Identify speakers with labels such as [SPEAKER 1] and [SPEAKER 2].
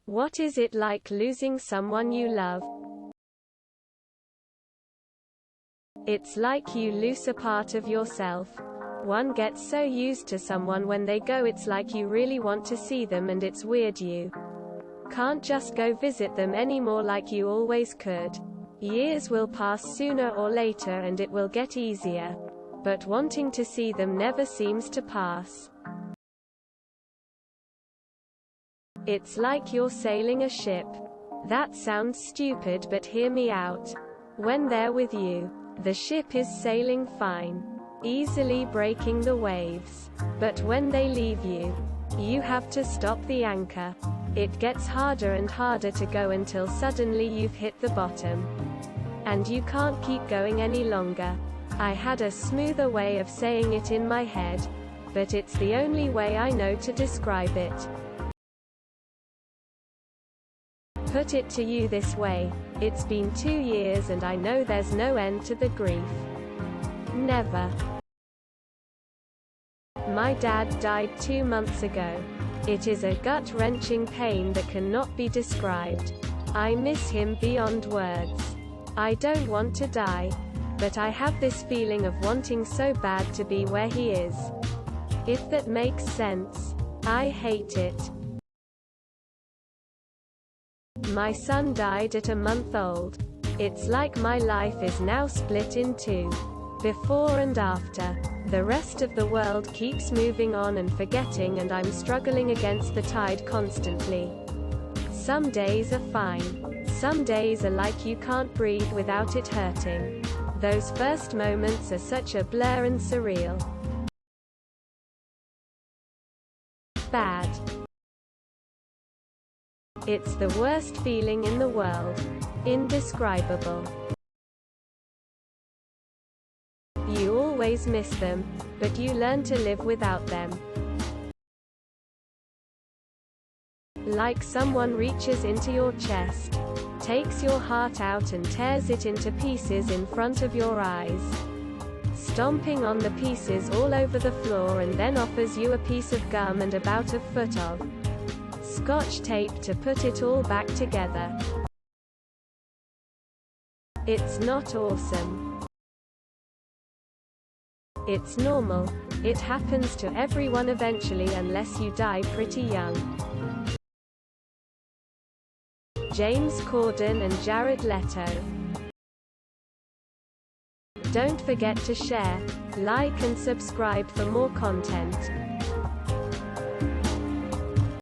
[SPEAKER 1] What is it like losing someone you love? It's like you lose a part of yourself. One gets so used to someone when they go, it's like you really want to see them, and it's weird you can't just go visit them anymore like you always could. Years will pass sooner or later and it will get easier. But wanting to see them never seems to pass. It's like you're sailing a ship. That sounds stupid, but hear me out. When they're with you, the ship is sailing fine, easily breaking the waves. But when they leave you, you have to stop the anchor. It gets harder and harder to go until suddenly you've hit the bottom. And you can't keep going any longer. I had a smoother way of saying it in my head, but it's the only way I know to describe it. Put it to you this way: it's been 2 years and I know there's no end to the grief. Never. My dad died 2 months ago. It is a gut-wrenching pain that cannot be described. I miss him beyond words. I don't want to die, but I have this feeling of wanting so bad to be where he is. If that makes sense. I hate it. My son died at a month old. It's like my life is now split in two. Before and after. The rest of the world keeps moving on and forgetting, and I'm struggling against the tide constantly. Some days are fine. Some days are like you can't breathe without it hurting. Those first moments are such a blur and surreal. Bad. It's the worst feeling in the world. Indescribable. You always miss them, but you learn to live without them. Like someone reaches into your chest, takes your heart out and tears it into pieces in front of your eyes, stomping on the pieces all over the floor, and then offers you a piece of gum and about a foot of Scotch tape to put it all back together. It's not awesome. It's normal. It happens to everyone eventually unless you die pretty young. James Corden and Jared Leto. Don't forget to share, like and subscribe for more content.